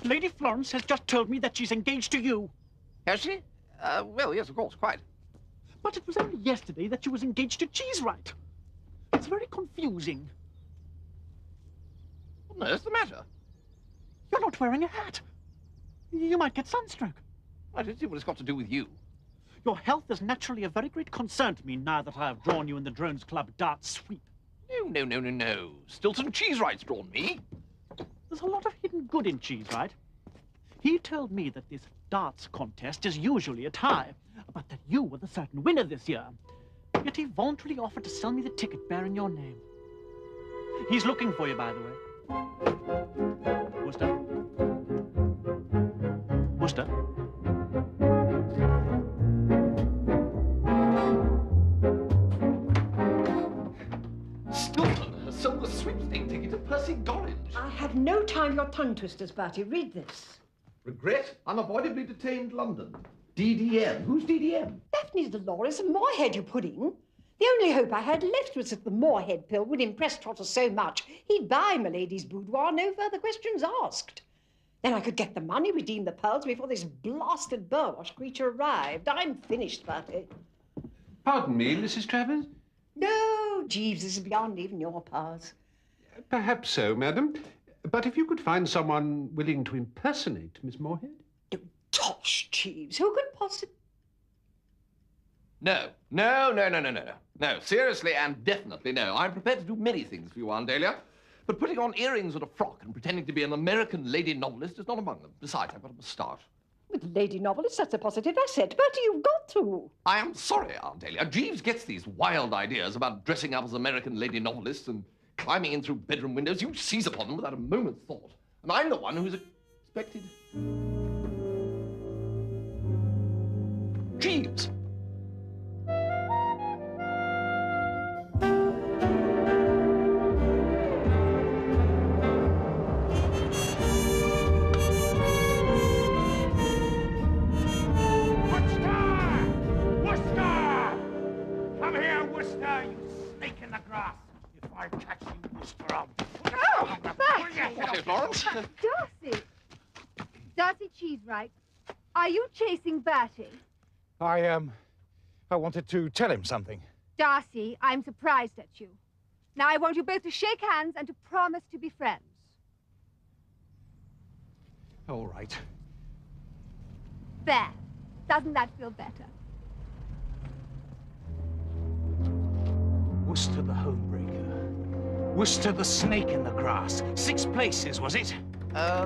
Speaker 12: Lady Florence has just told me that she's engaged to you.
Speaker 4: Has she? Well, yes, of course, quite.
Speaker 12: But it was only yesterday that she was engaged to Cheesewright. It's very confusing.
Speaker 4: What on earth's the matter?
Speaker 12: You're not wearing a hat. You might get sunstroke.
Speaker 4: I don't see what it's got to do with you.
Speaker 12: Your health is naturally a very great concern to me now that I have drawn you in the Drones Club dart sweep.
Speaker 4: No. Stilton Cheesewright's drawn me.
Speaker 12: There's a lot of hidden good in Cheesewright. He told me that this darts contest is usually a tie, but that you were the certain winner this year. Yet he voluntarily offered to sell me the ticket bearing your name. He's looking for you, by the way. Wooster? Wooster?
Speaker 4: Stilton has sold the sweepstake ticket to Percy Gorringe.
Speaker 1: I have no time for your tongue twisters, Bertie. Read this.
Speaker 4: Regret, unavoidably detained London. DDM. Who's DDM?
Speaker 1: Daphne's Dolores and Moorhead, you pudding. The only hope I had left was that the Moorhead pill would impress Trotter so much he'd buy Milady's boudoir, no further questions asked. Then I could get the money, redeem the pearls before this blasted Burwash creature arrived. I'm finished, Bertie.
Speaker 14: Pardon me, Mrs. Travers?
Speaker 1: No, Jeeves, this is beyond even your powers.
Speaker 14: Perhaps so, madam. But if you could find someone willing to impersonate Miss Moorhead?
Speaker 1: Tosh, Jeeves, who could possibly...
Speaker 4: No, seriously and definitely no. I'm prepared to do many things for you, Aunt Dahlia, but putting on earrings and a frock and pretending to be an American lady novelist is not among them. Besides, I've got a moustache.
Speaker 1: With lady novelists, that's a positive asset. Bertie, you've got to.
Speaker 4: I am sorry, Aunt Dahlia. Jeeves gets these wild ideas about dressing up as American lady novelists and climbing in through bedroom windows. You seize upon them without a moment's thought. And I'm the one who's expected... Jeeves!
Speaker 7: Darcy Cheesewright, are you chasing Bertie?
Speaker 9: I wanted to tell him something.
Speaker 7: Darcy, I'm surprised at you. Now I want you both to shake hands and to promise to be friends.
Speaker 9: All right.
Speaker 7: There. Doesn't that feel better?
Speaker 6: Wooster the homebreaker. Wooster the snake in the grass. 6 places, was it?
Speaker 4: 5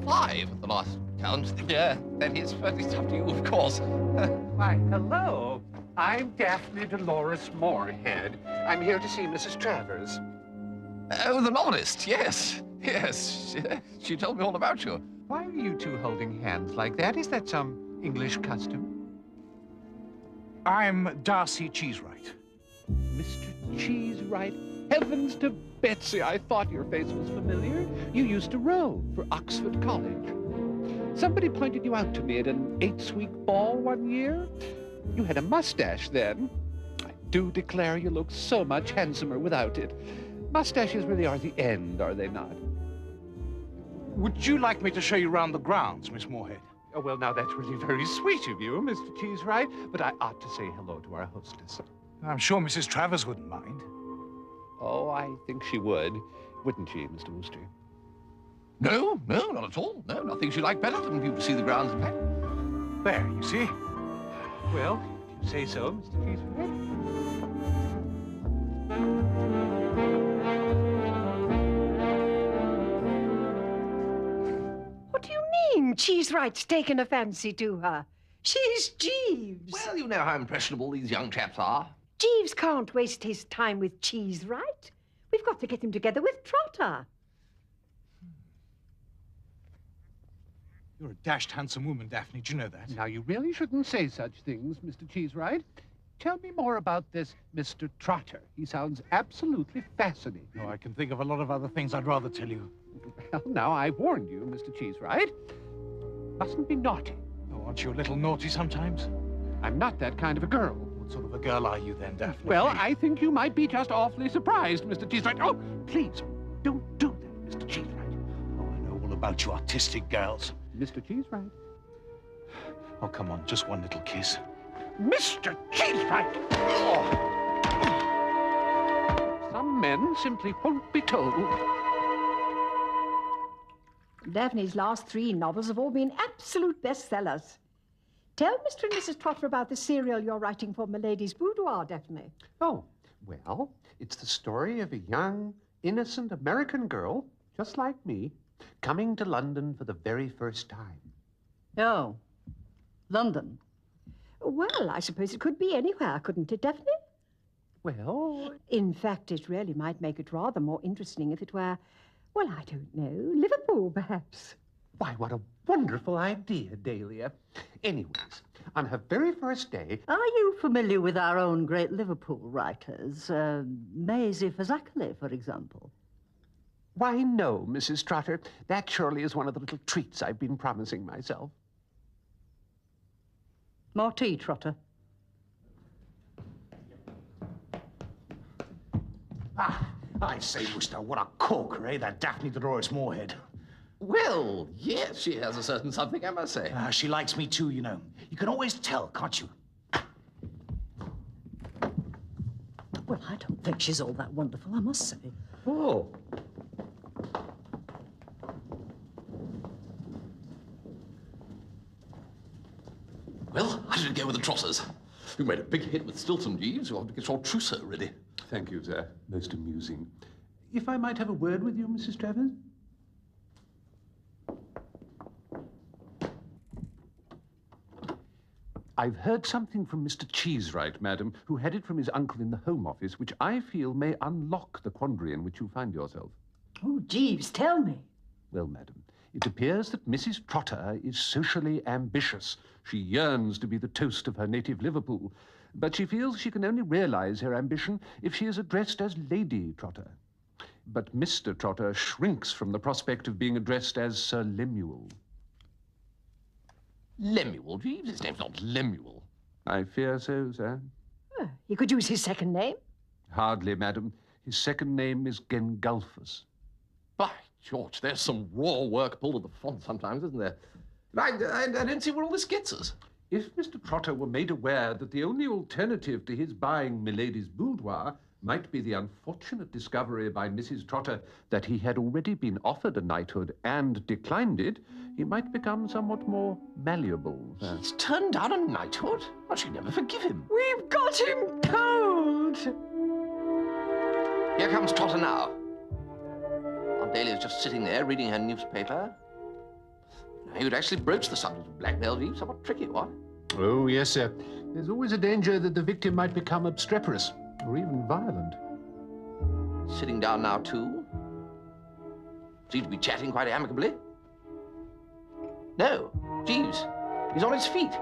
Speaker 4: at the last Count, yeah, that is fairly tough to you, of course.
Speaker 14: Why, hello. I'm Daphne Dolores Moorhead. I'm here to see Mrs. Travers.
Speaker 4: Oh, the novelist, yes. Yes, she told me all about you.
Speaker 14: Why are you two holding hands like that? Is that some English custom?
Speaker 9: I'm Darcy Cheesewright.
Speaker 14: Mr. Cheesewright? Heavens to Betsy, I thought your face was familiar. You used to row for Oxford College. Somebody pointed you out to me at an 8th-week ball one year. You had a mustache then. I do declare you look so much handsomer without it. Mustaches really are the end, are they not?
Speaker 9: Would you like me to show you around the grounds, Miss Moorhead?
Speaker 14: Oh, well, now that's really very sweet of you, Mr. Cheesewright, but I ought to say hello to our hostess.
Speaker 9: I'm sure Mrs. Travers wouldn't mind.
Speaker 14: Oh, I think she would. Wouldn't she, Mr. Wooster?
Speaker 4: No, not at all. No, nothing she'd like better than for you to see the grounds, in fact.
Speaker 9: There, you see?
Speaker 14: Well, if you say so, Mr. Cheesewright.
Speaker 1: What do you mean, Cheesewright's taken a fancy to her? She's Jeeves.
Speaker 4: Well, you know how impressionable these young chaps are.
Speaker 1: Jeeves can't waste his time with Cheesewright. We've got to get him together with Trotter.
Speaker 9: You're a dashed handsome woman, Daphne. Do you know that?
Speaker 14: Now, you really shouldn't say such things, Mr. Cheesewright. Tell me more about this Mr. Trotter. He sounds absolutely fascinating.
Speaker 9: Oh, I can think of a lot of other things I'd rather tell you.
Speaker 14: Well, now, I warned you, Mr. Cheesewright. Mustn't be naughty.
Speaker 9: Oh, aren't you a little naughty sometimes?
Speaker 14: I'm not that kind of a girl.
Speaker 9: What sort of a girl are you then, Daphne?
Speaker 14: Well, I think you might be just awfully surprised, Mr. Cheesewright. Oh, please, don't do that, Mr. Cheesewright.
Speaker 9: Oh, I know all about you artistic girls.
Speaker 14: Mr. Cheesewright.
Speaker 9: Oh, come on, just one little kiss.
Speaker 14: Mr. Cheesewright! Oh. Some men simply won't be told.
Speaker 1: Daphne's last 3 novels have all been absolute bestsellers. Tell Mr. and Mrs. Trotter about the serial you're writing for Milady's Boudoir, Daphne.
Speaker 14: Oh, well, it's the story of a young, innocent American girl, just like me, coming to London for the very first time.
Speaker 8: Oh, London.
Speaker 1: Well, I suppose it could be anywhere, couldn't it, Daphne?
Speaker 14: Well...
Speaker 1: In fact, it really might make it rather more interesting if it were, well, I don't know, Liverpool, perhaps.
Speaker 14: Why, what a wonderful idea, Dahlia. Anyways, on her very first day...
Speaker 8: Are you familiar with our own great Liverpool writers? Maisie Fazakerley, for example?
Speaker 14: Why, no, Mrs. Trotter. That surely is one of the little treats I've been promising myself.
Speaker 8: More tea, Trotter.
Speaker 9: Ah, I say, Wooster, what a corker, eh, that Daphne Dolores Moorhead.
Speaker 4: Well, yes, she has a certain something, I must say.
Speaker 9: She likes me too, you know. You can always tell, can't you?
Speaker 8: Well, I don't think she's all that wonderful, I must say.
Speaker 4: Oh. Well, how did it go with the Trotters? You made a big hit with Stilton, Jeeves. You ought to get your trousseau ready.
Speaker 14: Thank you, sir. Most amusing. If I might have a word with you, Mrs. Travers? I've heard something from Mr. Cheesewright, madam, who had it from his uncle in the Home Office, which I feel may unlock the quandary in which you find yourself.
Speaker 8: Oh, Jeeves, tell me.
Speaker 14: Well, madam, it appears that Mrs. Trotter is socially ambitious. She yearns to be the toast of her native Liverpool, but she feels she can only realize her ambition if she is addressed as Lady Trotter. But Mr. Trotter shrinks from the prospect of being addressed as Sir Lemuel.
Speaker 4: Lemuel, Jeeves? His name's not Lemuel.
Speaker 14: I fear so, sir.
Speaker 1: He could use his second name.
Speaker 14: Hardly, madam. His second name is Gengulphus.
Speaker 4: By George, there's some raw work pulled at the font sometimes, isn't there? I don't see where all this gets us.
Speaker 14: If Mr. Trotter were made aware that the only alternative to his buying Milady's boudoir might be the unfortunate discovery by Mrs. Trotter that he had already been offered a knighthood and declined it, he might become somewhat more malleable.
Speaker 4: He's turned down a knighthood? I should never forgive him.
Speaker 1: We've got him cold!
Speaker 4: Here comes Trotter now. Aunt Dahlia's just sitting there reading her newspaper. You'd actually broach the subject of blackmail, Jeeves. Somewhat tricky, what?
Speaker 5: Oh, yes, sir. There's always a danger that the victim might become obstreperous or even violent.
Speaker 4: Sitting down now, too? Seem to be chatting quite amicably. No, Jeeves, he's on his feet.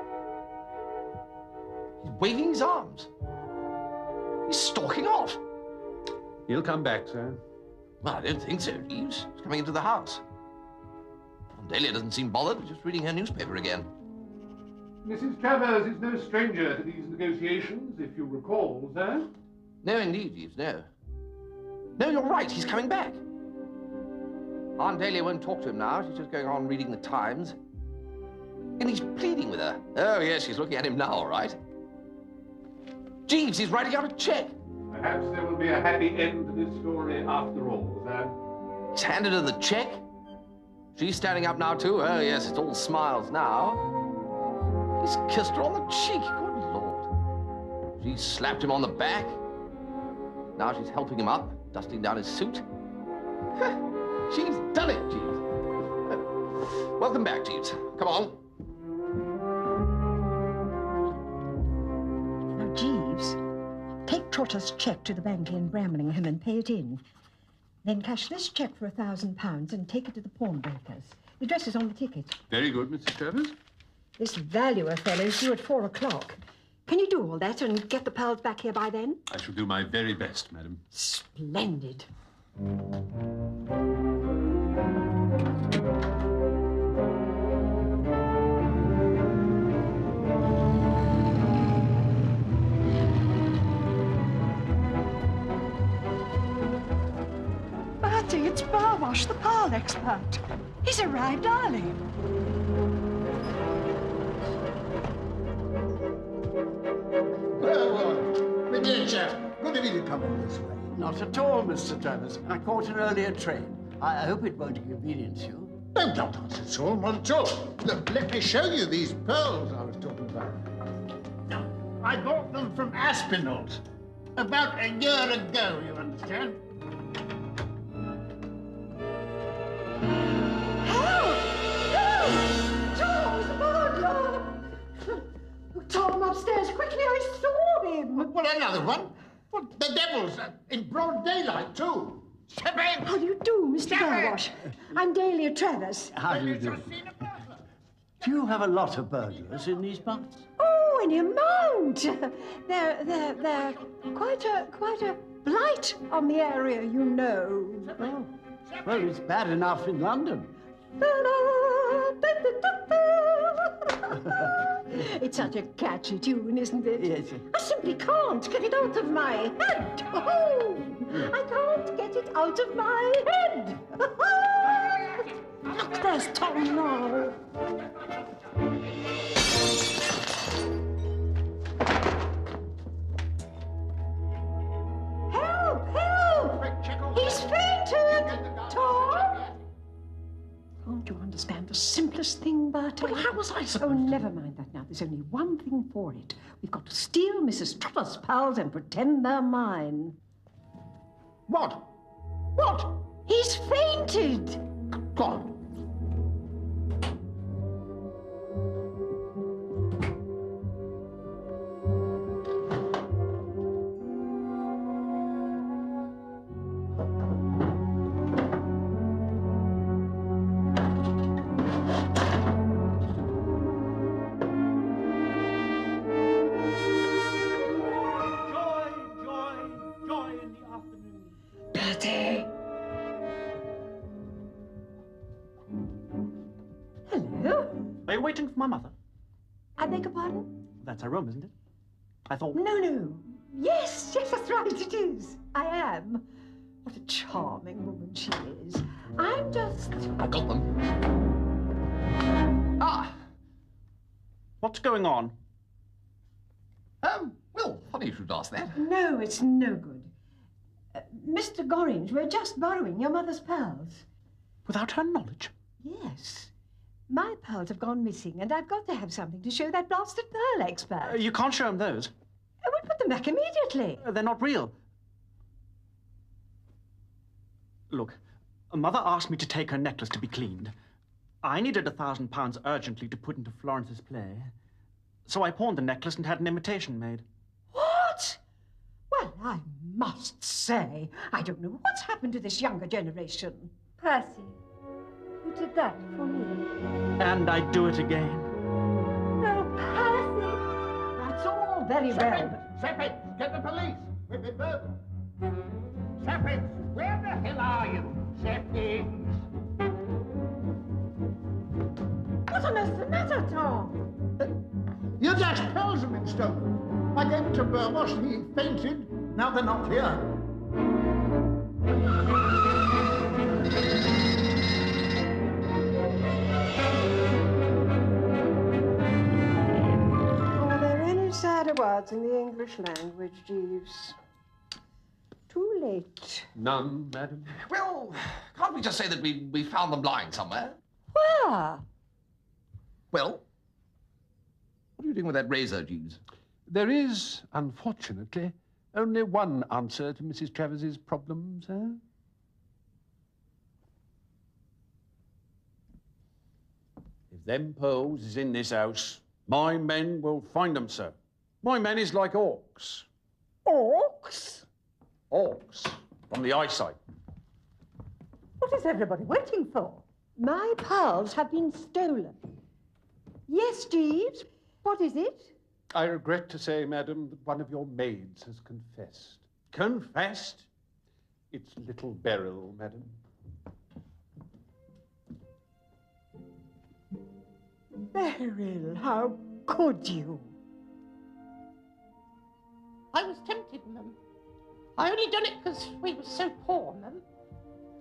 Speaker 4: He's waving his arms. He's stalking off.
Speaker 5: He'll come back, sir.
Speaker 4: Well, I don't think so, Jeeves. He's coming into the house. Delia doesn't seem bothered, just reading her newspaper again.
Speaker 5: Mrs. Travers is no stranger to these negotiations, if you recall, sir.
Speaker 4: No, indeed, Jeeves, no. No, you're right, he's coming back. Aunt Delia won't talk to him now. She's just going on reading the Times. And he's pleading with her. Oh, yes, she's looking at him now, all right. Jeeves, he's writing out a check.
Speaker 5: Perhaps there will be a happy end to this story after all, sir.
Speaker 4: He's handed her the check. She's standing up now, too. Oh, yes, it's all smiles now. He's kissed her on the cheek. Good Lord. She slapped him on the back. Now she's helping him up, dusting down his suit. She's done it, Jeeves. Welcome back, Jeeves. Come on.
Speaker 1: Now, Jeeves, take Trotter's cheque to the bank in Bramlingham and pay it in. Then cash this cheque for £1,000 and take it to the pawnbroker's. The address is on the ticket.
Speaker 5: Very good, Mrs. Travers.
Speaker 1: This valuer fellow's due at 4 o'clock. Can you do all that and get the pearls back here by then?
Speaker 5: I shall do my very best, madam.
Speaker 1: Splendid.
Speaker 8: Bertie, it's Burwash, the pearl expert. He's arrived early.
Speaker 15: My dear chap, good of you to come all this way.
Speaker 12: Not at all, Mr. Travers. I caught an earlier train. I hope it won't inconvenience you.
Speaker 15: No, not at all, not at all. Look, let me show you these pearls I was talking about. Now, I bought them from Aspinall's about a year ago, you understand?
Speaker 1: Tom, upstairs, quickly, I saw him.
Speaker 15: Well, another one? Well, the devil's in broad daylight, too. Step in!
Speaker 1: How do you do, Mr. Burwash? I'm Dahlia Travers.
Speaker 12: How do you do? Do you have a lot of burglars in these parts?
Speaker 1: Oh, any amount. They're quite a blight on the area, you know.
Speaker 12: Oh, well, it's bad enough in London.
Speaker 1: It's such a catchy tune, isn't it?
Speaker 12: Yes.
Speaker 1: I simply can't get it out of my head. Oh, I can't get it out of my head. Look, there's Tom now. Help! Help! He's fainted! Tom! Can't you understand the simplest thing, Bertie?
Speaker 12: Well, how was I supposed
Speaker 1: Oh, never mind that now. There's only one thing for it. We've got to steal Mrs. Trotter's pearls and pretend they're mine.
Speaker 15: What? What?
Speaker 1: He's fainted!
Speaker 15: God.
Speaker 12: Are you waiting for my mother?
Speaker 1: I beg your pardon?
Speaker 12: That's her room, isn't it? I thought...
Speaker 1: No. Yes, that's right, it is. I am. What a charming woman she is. I'm just...
Speaker 4: I got them. Ah!
Speaker 12: What's going on?
Speaker 4: Well, funny you should ask that.
Speaker 1: No, it's no good. Mr. Gorringe, we're just borrowing your mother's pearls.
Speaker 12: Without her knowledge?
Speaker 1: Yes. My pearls have gone missing, and I've got to have something to show that blasted pearl expert.
Speaker 12: You can't show him those.
Speaker 1: We'll put them back immediately.
Speaker 12: They're not real. Look, Mother asked me to take her necklace to be cleaned. I needed £1,000 urgently to put into Florence's play. So I pawned the necklace and had an imitation made.
Speaker 1: What? Well, I must say, I don't know what's happened to this younger generation.
Speaker 7: Percy, you did that for me.
Speaker 12: And I'd do it again.
Speaker 7: No, Percy!
Speaker 1: That's all very well.
Speaker 10: Seppets, get the police! We've been both. Seppets, where the hell are you? Seppets!
Speaker 1: What on earth's the matter, Tom?
Speaker 15: Your dash pearls have been stolen. I gave it to Burwash and he fainted. Now they're not here.
Speaker 1: Are there any sadder words in the English language, Jeeves? Too late.
Speaker 4: None, madam. Well, can't we just say that we found them lying somewhere?
Speaker 1: Where?
Speaker 4: Well, what are you doing with that razor, Jeeves?
Speaker 14: There is, unfortunately, only one answer to Mrs. Travers's problem, sir.
Speaker 16: If them pearls is in this house, my men will find them, sir. My men is like hawks.
Speaker 1: Orcs?
Speaker 16: Hawks, from the eyesight.
Speaker 1: What is everybody waiting for? My pearls have been stolen. Yes, Jeeves? What is it?
Speaker 14: I regret to say, madam, that one of your maids has confessed.
Speaker 16: Confessed?
Speaker 14: It's little Beryl, madam.
Speaker 1: Beryl, how could you?
Speaker 17: I was tempted, ma'am. I only done it because we were so poor, ma'am.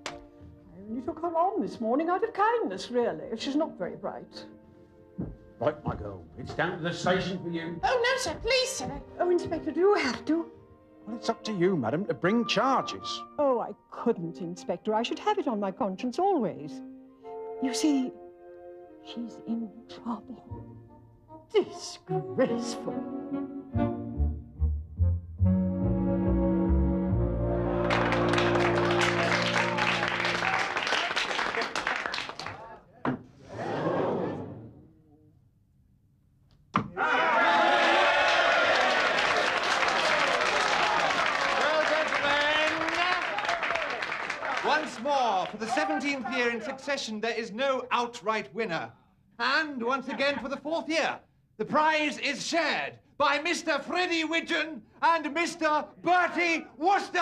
Speaker 1: I only took her on this morning out of kindness, really. She's not very bright.
Speaker 16: Right, my girl. It's down to the station for you.
Speaker 17: Oh, no, sir. Please, sir.
Speaker 1: Oh, Inspector, do you have to?
Speaker 16: Well, it's up to you, madam, to bring charges.
Speaker 1: Oh, I couldn't, Inspector. I should have it on my conscience always. You see, she's in trouble. Disgraceful.
Speaker 18: For the 17th year in succession, there is no outright winner. And once again, for the 4th year, the prize is shared by Mr. Freddie Widgeon and Mr. Bertie Wooster.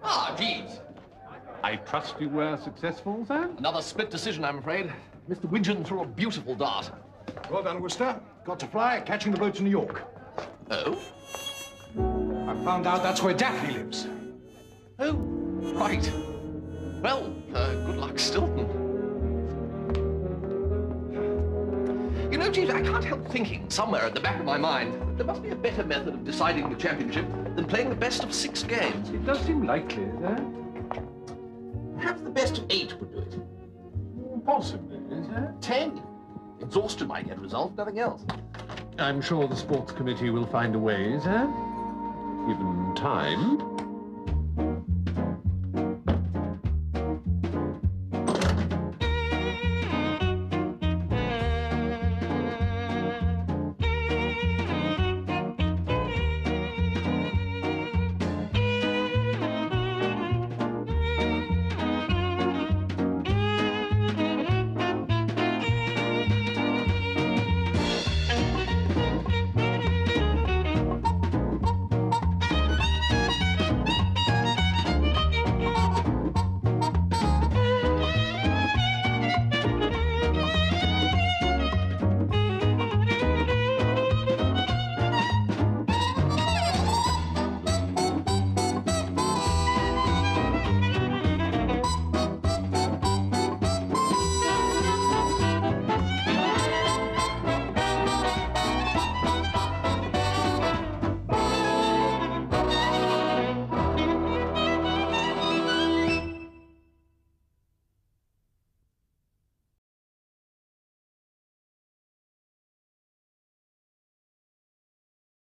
Speaker 4: Ah, Jeeves.
Speaker 14: I trust you were successful, sir?
Speaker 4: Another split decision, I'm afraid. Mr. Widgeon threw a beautiful dart.
Speaker 11: Well done, Wooster. Got to fly, catching the boat to New York.
Speaker 4: Oh?
Speaker 11: I found out that's where Daphne lives.
Speaker 4: Oh, right. Well, good luck, Stilton. You know, Jeeves, I can't help thinking, somewhere at the back of my mind, that there must be a better method of deciding the championship than playing the best of 6 games.
Speaker 14: It does seem likely, sir.
Speaker 4: Perhaps the best of 8 would do it.
Speaker 14: Possibly, sir.
Speaker 4: 10. Exhaustion might get resolved, nothing else.
Speaker 14: I'm sure the sports committee will find a way, sir. Given time.